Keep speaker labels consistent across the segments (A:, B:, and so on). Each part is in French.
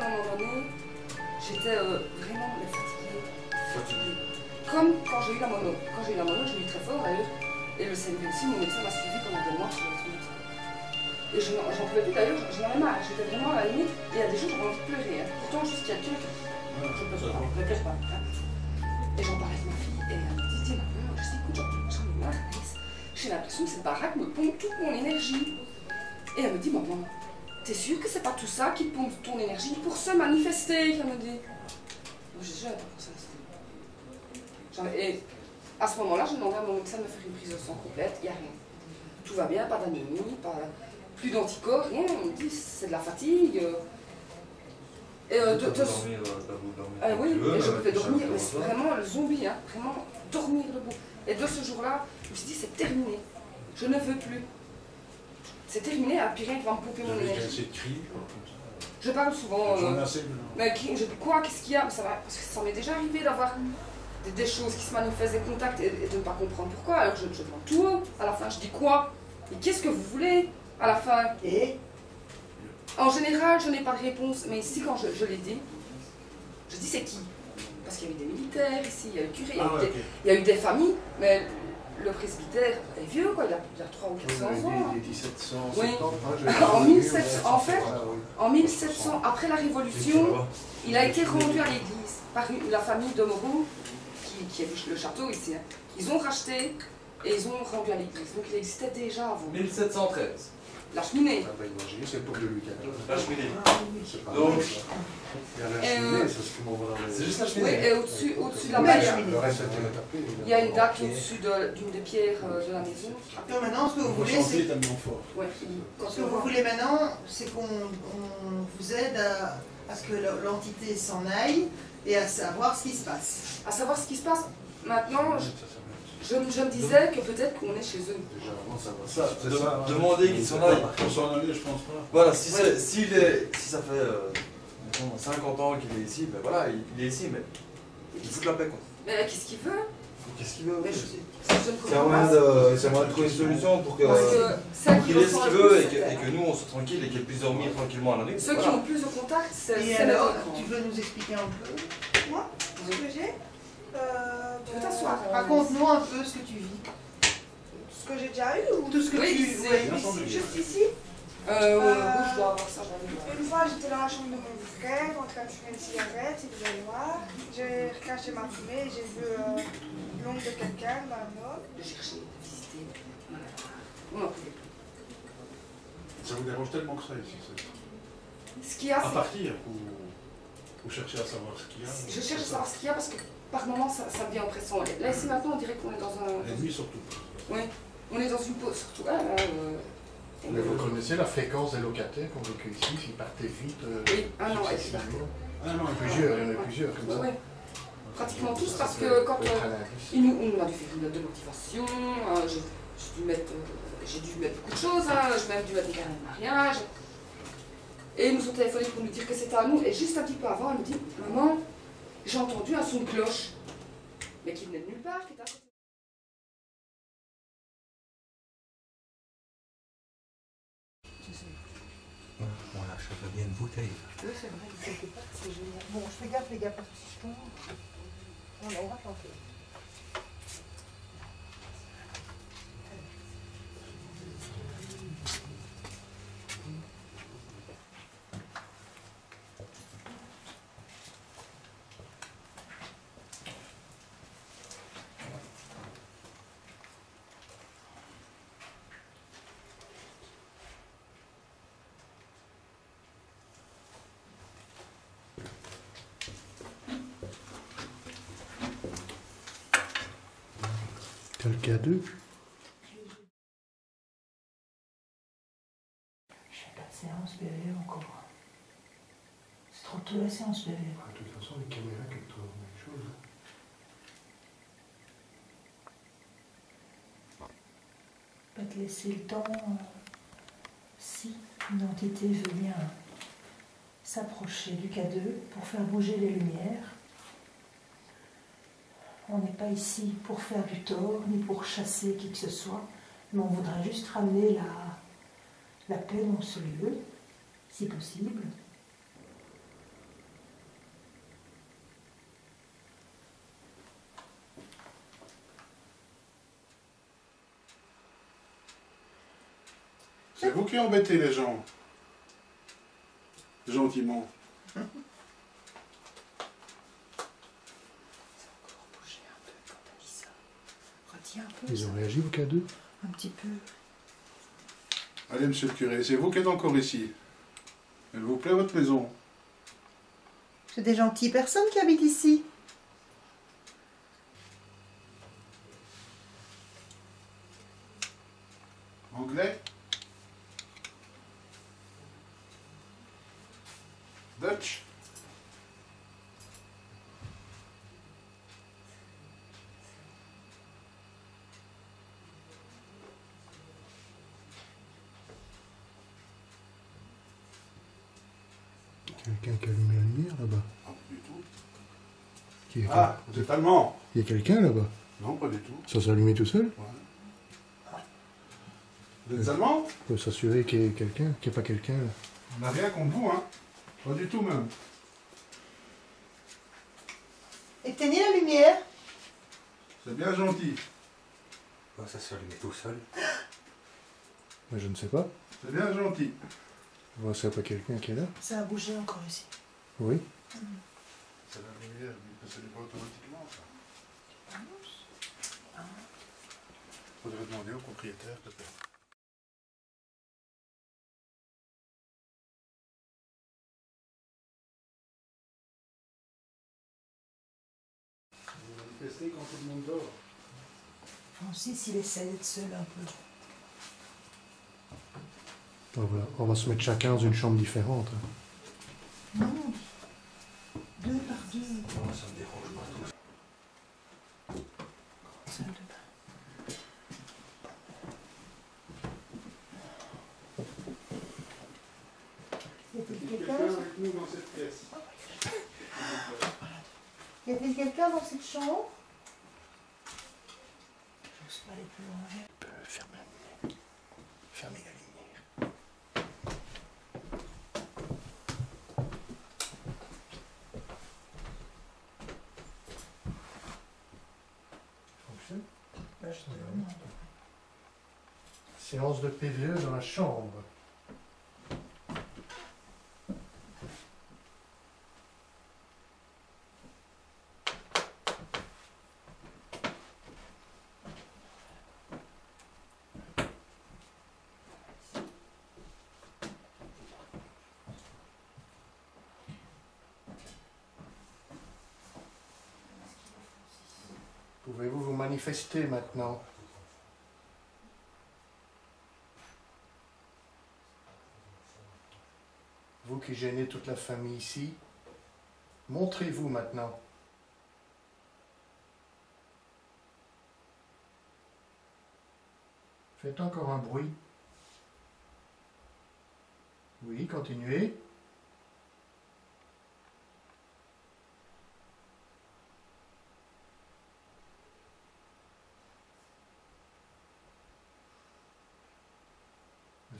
A: à un moment donné, j'étais vraiment fatiguée. Comme quand j'ai eu la mono. Quand j'ai eu la mono, j'ai eu très fort d'ailleurs. Et le CMV aussi, mon médecin m'a suivi pendant 2 mois sur le truc. Et j'en pouvais plus d'ailleurs, j'en avais marre. J'étais vraiment à la limite. Et il y a des jours, j'avais envie de pleurer. Hein. Pourtant, jusqu'à Dieu, je ne pleure pas. Hein. Et j'en parlais avec ma fille. Et elle me dit, tiens, maman, je dis, écoute, j'en ai marre. J'ai l'impression que cette baraque me pompe toute mon énergie. Et elle me dit, maman, t'es sûre que c'est pas tout ça qui pompe ton énergie pour se manifester? Elle me dit. Je dis, j'avais pas pensé à ça. Et à ce moment-là, je demandais à mon médecin de me faire une prise de sang complète. Il n'y a rien. Tout va bien, pas d'anémie, plus d'anticorps, rien. On me dit, c'est de la fatigue. Et oui, et je pouvais dormir, mais c'est vraiment le zombie, hein, vraiment dormir debout. Et de ce jour-là, je me suis dit, c'est terminé. Je ne veux plus. C'est terminé, à pire rien qui va me pomper mon énergie. Je parle souvent. Mais quoi, qu'est-ce qu'il y a? Ça va, parce que ça m'est déjà arrivé d'avoir des choses qui se manifestent, des contacts, et de ne pas comprendre pourquoi. Alors je demande tout haut. À la fin, je dis quoi? Et qu'est-ce que vous voulez à la fin? Et en général, je n'ai pas de réponse. Mais ici, quand je l'ai dit, je dis c'est qui? Parce qu'il y a eu des militaires ici, il y a eu le curé, il y a eu des familles, mais le presbytère est vieux, quoi, il a 300 ou 400 ans.
B: Il est 1700,
A: oui. En 1700, en fait, en 1700, après la Révolution, il a été rendu à l'église par la famille de Moreau, qui a le château ici. Hein. Ils ont racheté et ils ont rendu à l'église. Donc il existait déjà avant.
C: 1713.
A: La cheminée.
B: Ah bah imaginez, c'est pour le Lucas.
C: La cheminée.
B: Donc, il y a la cheminée, ça se trouve
C: c'est juste la cheminée.
A: Oui, et au-dessus de la maille,
B: le reste a été retapé.
A: il y a une date au-dessus d'une des pierres de la maison.
D: Donc maintenant, ce que vous voulez, c'est...
A: Ouais,
D: Ce que vous voulez maintenant, c'est qu'on vous aide à ce que l'entité s'en aille et à savoir ce qui se passe.
A: À savoir ce qui se passe. Maintenant, je me disais que peut-être qu'on est chez eux.
B: Déjà, avant, ça va. C'est ça.
C: Demander qu'ils s'en aillent.
B: Pour s'en aller, je pense pas.
C: Voilà, si ça fait 50 ans qu'il est ici, ben voilà, il est ici, mais il fout la paix, quoi.
A: Mais qu'est-ce qu'il veut?
C: Qu'est-ce qu'il veut?
A: C'est
C: un moyen de trouver une solution pour qu'il ait ce qu'il veut et que nous on soit tranquille et qu'il puisse dormir tranquillement à la nuit.
A: Ceux qui ont plus de contact, c'est
D: Et alors, tu veux nous expliquer un peu?
E: Moi, ce que j'ai,
A: tu veux t'asseoir?
D: Raconte-nous un peu ce que tu vis.
E: ce que j'ai déjà eu ou
D: Tout ce que
A: Oui,
D: tu
A: c'est
E: juste ici.
A: Je dois avoir ça,
E: Une fois, j'étais dans la chambre de mon frère en train de fumer une cigarette, il faisait noir. J'ai recaché ma fumée et j'ai vu l'ombre de quelqu'un dans la mort.
A: de chercher, de visiter. On n'en pouvait plus.
B: Ça vous dérange tellement que ça ici.
A: Ce qu'il y a,
B: À partir, ou chercher à savoir ce qu'il y a.
A: je cherche à savoir ce qu'il y a parce que par moments ça devient oppressant. Là ici maintenant on dirait qu'on est dans un...
B: La nuit surtout.
A: Oui, on est dans une pause surtout.
B: Mais vous connaissez la fréquence des locataires qui ont vécu ici, s'ils partaient vite?
A: Oui, ah non,
B: il y en a plusieurs comme ça.
A: Oui, pratiquement tous parce que quand on a dû faire une note de motivation, j'ai dû mettre beaucoup de choses, j'ai même dû mettre des carnets de mariage. Et ils nous ont téléphoné pour nous dire que c'était à nous. Et juste un petit peu avant, elle me dit, maman, j'ai entendu un son de cloche. Mais qui venait de nulle part, qui était à côté.
F: On achèterait bien une bouteille.
D: Oui, c'est vrai, quelque part, c'est génial. Bon, je fais gaffe, les gars, parce que si je tombe, on va tenter.
B: Quelqu'un d'eux?
D: Je fais pas de séance BV encore. C'est trop tôt la séance BV.
B: De toute façon, les caméras capturent la même chose.
D: Pas te laisser le temps. Si une entité veut bien s'approcher du K2 pour faire bouger les lumières, on n'est pas ici pour faire du tort, ni pour chasser qui que ce soit, mais on voudrait juste ramener la paix dans ce lieu, si possible.
G: C'est vous qui embêtez les gens. Gentiment.
B: Ils ont réagi au cas 2?
D: Un petit peu.
G: Allez, monsieur le curé, c'est vous qui êtes encore ici. Elle vous plaît votre maison?
D: C'est des gentilles personnes qui habitent ici.
G: Anglais? Dutch?
B: Quelqu'un qui a allumé la lumière là-bas.
G: Non, pas du tout.
B: Qui est
G: Ah, vous êtes allemand?
B: Il y a quelqu'un là-bas.
G: Non, pas du tout.
B: Ça s'est allumé tout seul?
G: Ouais. Vous êtes allemand?
B: On peut s'assurer qu'il y ait quelqu'un, qu'il n'y ait pas quelqu'un là.
G: On n'a rien contre vous, hein. Pas du tout même.
D: Éteignez la lumière.
G: C'est bien gentil.
F: Bah, ça s'est allumé tout seul.
B: Mais je ne sais pas.
G: C'est bien gentil.
B: Moi, c'est pas quelqu'un qui est là.
D: Ça a bougé encore ici.
B: Oui.
G: C'est la lumière, mais ça n'est pas automatiquement, ça. Faudrait demander au propriétaire, peut-être. Vous manifestez quand tout le monde dort.
D: Francis, il essaie d'être seul un peu.
B: Voilà. On va se mettre chacun dans une chambre différente.
D: Non. 2 par 2.
F: Non, ça me dérange pas tout.
D: Salle de bain. Y a-t-il quelqu'un
G: avec nous dans cette pièce.
D: Y a-t-il quelqu'un dans cette chambre? J'ose pas aller plus loin.
B: Fermez la lumière. Fermez la lumière. Fonctionne.
D: Bah, je te demande.
B: Séance de PVE dans la chambre. Pouvez-vous vous manifester maintenant? Vous qui gênez toute la famille ici, montrez-vous maintenant. Faites encore un bruit. Oui, continuez.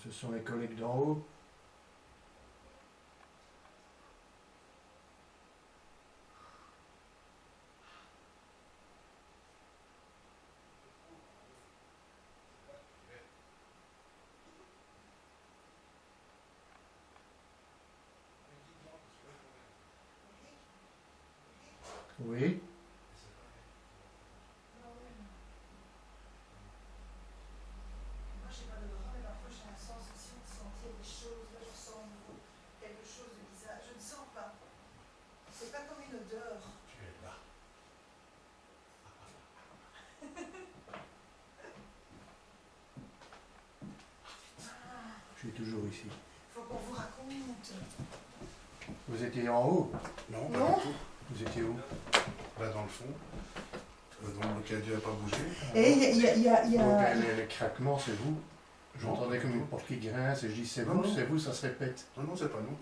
B: Ce sont les collègues d'en haut. Oui.
D: Moi, je n'ai pas d'odorat, mais parfois j'ai la sensation de sentir des choses. Là, je sens quelque chose de bizarre. Je ne sens pas. C'est pas comme une odeur.
F: Tu es là.
B: Je suis toujours ici.
D: Il faut qu'on vous raconte.
B: Vous étiez en haut?
G: Non, pas
D: Non.
G: du tout.
B: Vous étiez où?
G: Là, dans le fond. Donc, le caddie n'a pas bougé.
D: Et il y a...
B: Donc, les craquements, c'est vous? J'entendais comme une porte qui grince et je dis c'est
G: Non,
B: vous,
G: non.
B: c'est vous, ça se répète.
G: Non, non, c'est pas nous.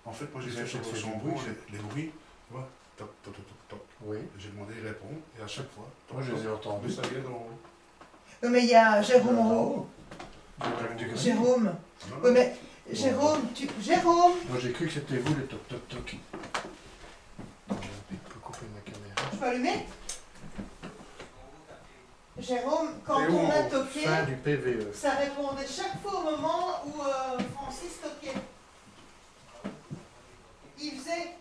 G: En fait, moi, j'ai
B: Vous
G: fait
B: avez
G: sur
B: fait
G: son
B: du
G: bruit,
B: bruit,
G: les bruits. Tu vois, toc, toc, toc, toc, toc.
B: Oui.
G: J'ai demandé, il répond. Et à chaque fois, toc,
B: Moi, je les ai
G: toc.
B: entendus.
G: Mais ça vient d'en haut.
D: Non, mais il y a Jérôme en haut. Jérôme.
G: Non,
D: Oui,
G: non.
D: mais Jérôme, Jérôme.
B: Moi, j'ai cru que c'était vous, le toc toc toc. Je peux couper ma caméra.
D: Je peux allumer? Jérôme, quand
B: Et où
D: on a
B: au
D: toqué,
B: fin du PVE.
D: ça répondait chaque fois au moment où Francis toquait. Il faisait...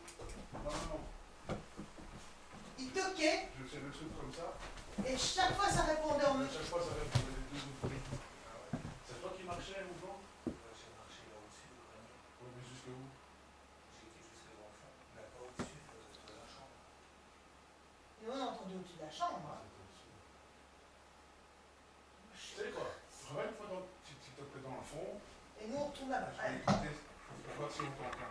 D: Il toquait,
G: Je fais le truc comme ça.
D: et chaque fois ça répondait en même temps.
G: Chaque fois, ça répondait les deux ouvriers. C'est toi qui marchais, Mouvement?
F: J'ai marché là au-dessus du grenier.
G: Oui, mais jusque où?
F: J'ai été jusque dans le fond, mais pas au-dessus de la chambre.
D: Et on a entendu au-dessus de la chambre.
G: Tu sais quoi? Je travaille une fois dans, tu toques dans le fond.
D: Et nous on retourne là-bas.
G: Je vais écouter. Je vais voir si on t'entend.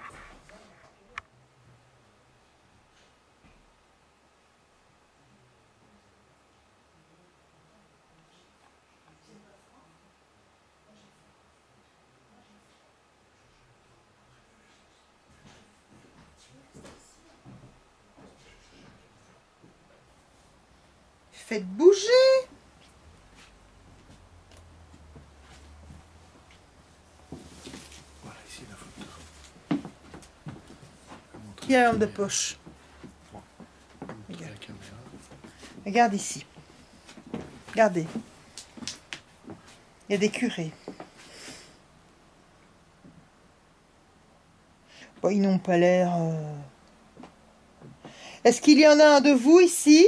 D: Faites bouger!
G: Voilà, ici la photo.
D: Qui a un de poche?
G: Regarde la caméra.
D: Regarde ici. Regardez. Il y a des curés. Bon, ils n'ont pas l'air... Est-ce qu'il y en a un de vous ici?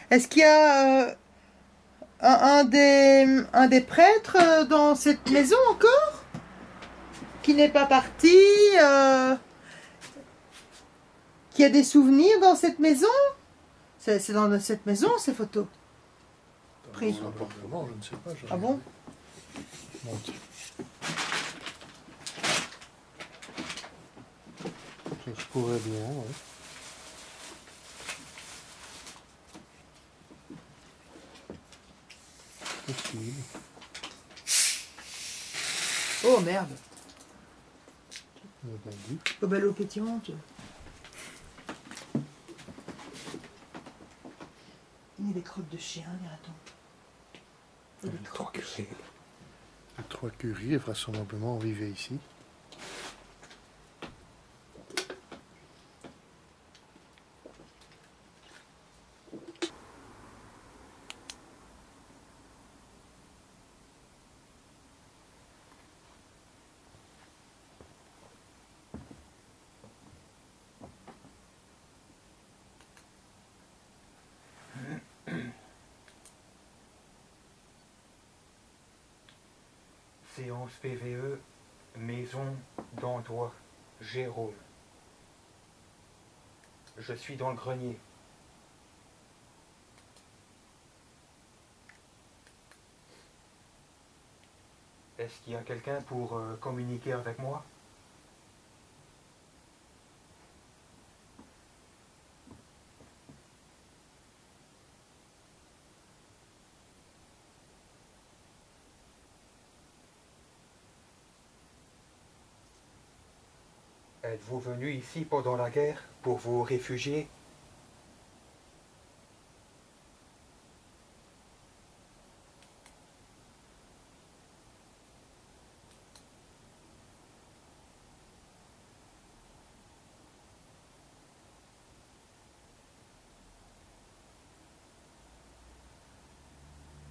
D: Est-ce qu'il y a un des prêtres dans cette maison encore? Qui n'est pas parti? Qui a des souvenirs dans cette maison? C'est dans cette maison ces photos? Pris.
B: Probablement, je ne sais pas.
D: Ah bon?
B: Monte. Ça se pourrait bien, oui. Possible.
D: Oh merde!
B: On a bien dit.
D: Oh ben l'eau pétillante. Il y a des crottes de chiens, dira-t-on. Des crottes de chiens.
B: Les trois curies, vraisemblablement, vivaient ici.
F: Séance PVE, maison d'endroit, Jérôme. Je suis dans le grenier. Est-ce qu'il y a quelqu'un pour communiquer avec moi? Êtes-vous venu ici pendant la guerre pour vous réfugier?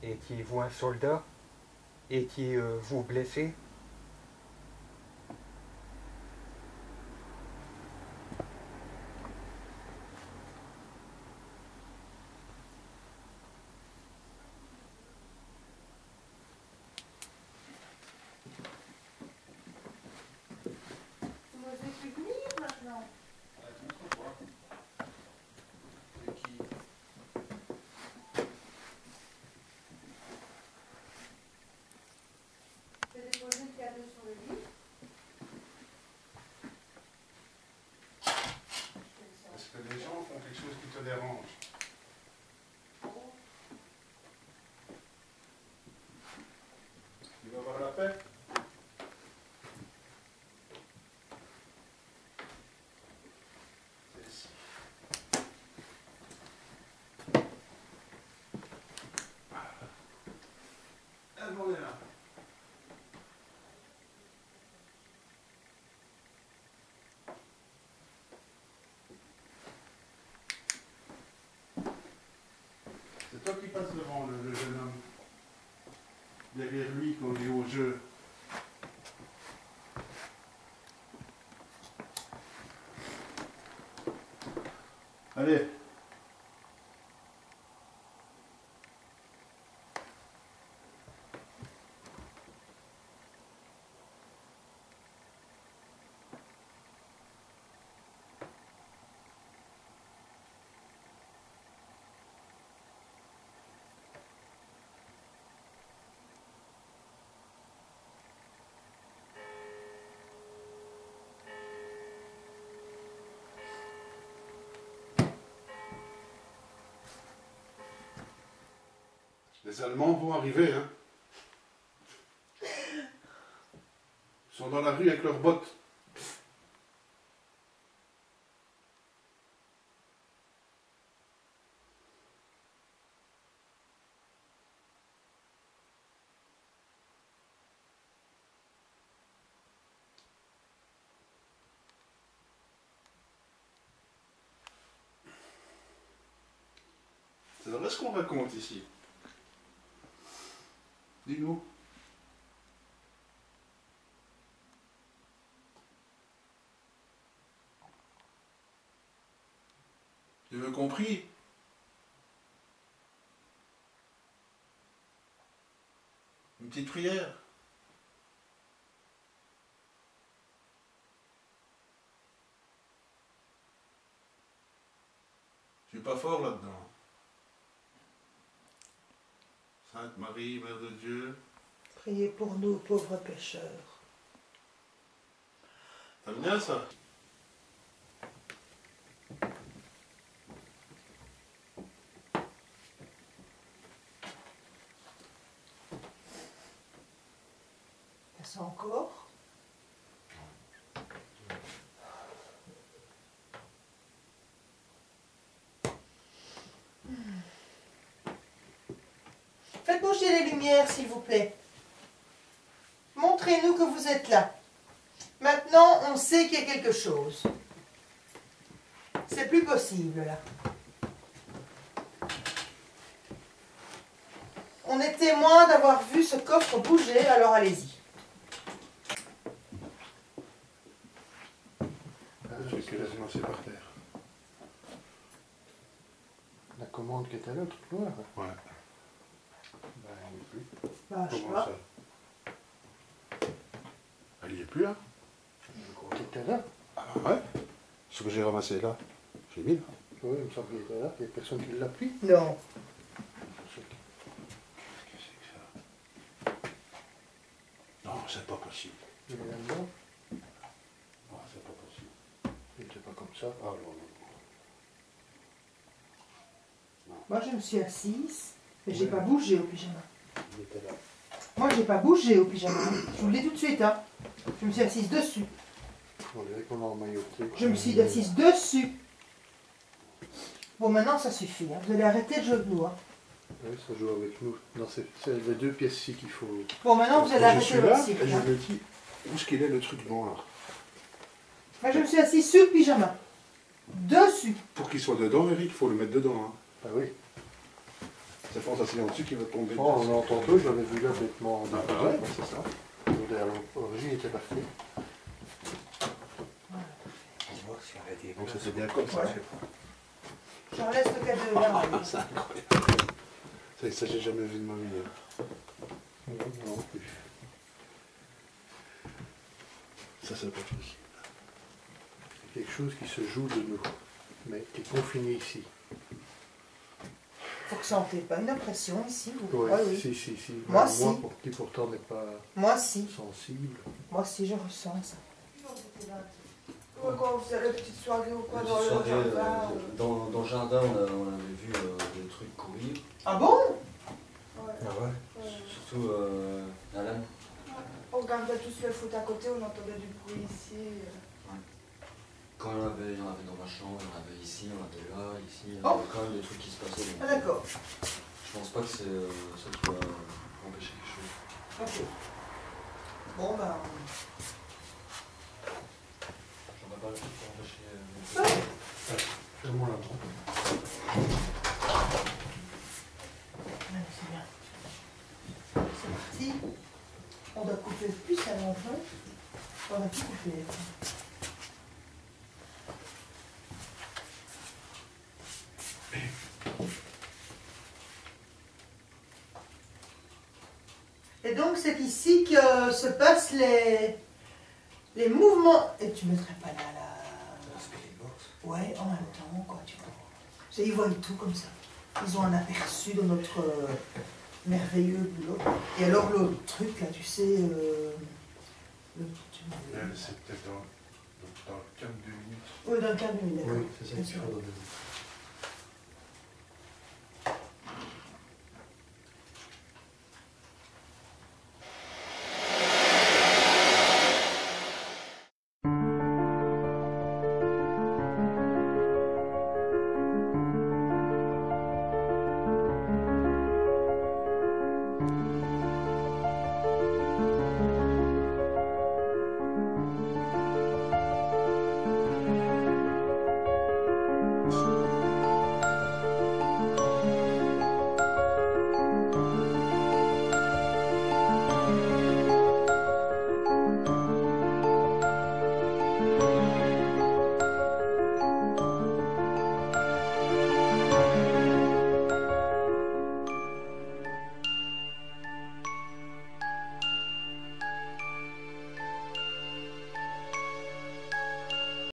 F: Étiez-vous un soldat? Étiez-vous blessé?
D: Vous m'avez fait venir maintenant. C'est déposé
G: toi qui passes devant le jeune homme. Derrière lui, quand il est au jeu. Allez. Les Allemands vont arriver, hein. Ils sont dans la rue avec leurs bottes. C'est vrai ce qu'on raconte ici. Dis-nous. Tu veux compris? Une petite prière? Je suis pas fort là-dedans. Sainte Marie, Mère de Dieu.
D: Priez pour nous, pauvres pécheurs.
G: T'aimes bien ça?
D: Et ça encore? Faites bouger les lumières, s'il vous plaît. Montrez-nous que vous êtes là. Maintenant, on sait qu'il y a quelque chose. C'est plus possible, là. On est témoin d'avoir vu ce coffre bouger, alors allez-y.
G: Celui qui est laissé par terre.
B: La commande qui est à l'autre, noire.
G: Ouais.
B: Ben, elle n'est plus.
D: Bah, je sais
G: Comment
D: pas.
G: ça? Elle y est plus là?
B: Je crois qu'il était là.
G: Ah ouais. Ce que j'ai ramassé là, j'ai mis là.
B: Oui, il me semble qu'il était là. Il n'y a personne qui l'a pris.
D: Non.
G: Qu'est-ce que c'est que ça? Non, c'est pas possible.
B: Il est là-dedans.
G: Non, c'est pas possible.
B: Il n'était pas comme ça.
G: Ah non, non, non.
D: Moi, je me suis assise, mais j'ai pas bougé au pyjama.
B: Il était là.
D: Moi, j'ai pas bougé au pyjama. Je vous le dis tout de suite, hein. Je me suis assise dessus.
B: On dirait qu'on a emmailloté.
D: Je me suis assise dessus. Bon, maintenant, ça suffit. Hein. Vous allez arrêter de jouer de nous. Hein.
B: Oui, ça joue avec nous. Non, c'est les deux pièces-ci qu'il faut.
D: Bon, maintenant, vous allez
G: Je
D: arrêter
G: suis
D: votre
G: là
D: cirque.
G: et je
D: Hein.
G: me dis, où est-ce qu'il est le truc noir?
D: Moi, je me suis assise sur le pyjama. Dessus.
G: Pour qu'il soit dedans, Eric, il faut le mettre dedans. Hein.
B: Ah oui.
G: C'est pas s'asseoir en dessus qu'il va tomber.
B: Oh, on entend peu, j'avais vu là bêtement.
G: Ah bah ouais, c'est ça.
B: L'origine était pas faite.
G: Donc ça c'est bien comme ça.
D: Ouais. J'en laisse le cadeau là.
G: C'est incroyable. Ça j'ai jamais vu de ma vie. Hein.
B: Non plus.
G: Ça c'est pas possible.
B: C'est quelque chose qui se joue de nous, mais qui est confiné ici.
D: Vous ressentez pas une impression ici vous?
B: Oui,
D: Ouais, oui.
B: si.
D: Moi,
B: Même
D: si.
B: moi, qui pourtant n'est pas
D: Moi, si.
B: sensible.
D: Moi, si, je ressens ça.
E: Quand vous avez la petite soirée ou quoi
C: Une
E: dans
C: petite
E: le
C: soirée,
E: jardin.
C: dans le jardin, on avait vu des trucs courir.
D: Ah bon?
E: Ouais.
C: Ah ouais.
E: Ouais.
C: Surtout Alan.
E: On regardait tous le foot à côté, on entendait du bruit ici.
C: Quand il y en avait dans ma chambre, il y en avait ici, il y en avait là, ici. Il y
D: Oh.
C: avait quand même des trucs qui se passaient. Donc,
D: Ah d'accord.
C: je pense pas que c'est ça qui va empêcher quelque chose.
D: Ok. Bon ben...
C: J'en ai pas le truc pour empêcher.
B: Fais-moi la main.
F: enfin, on va tout couper. Et donc c'est ici que se passent les mouvements. Et tu mettrais pas là la... Ouais, en même temps, quoi, tu vois. Ils voient tout comme ça. Ils ont un aperçu de notre merveilleux boulot. Et alors le truc là, tu sais...
B: C'est peut-être dans le quart de minute.
F: Oui, dans le quart de minute.
B: Oui, c'est ça.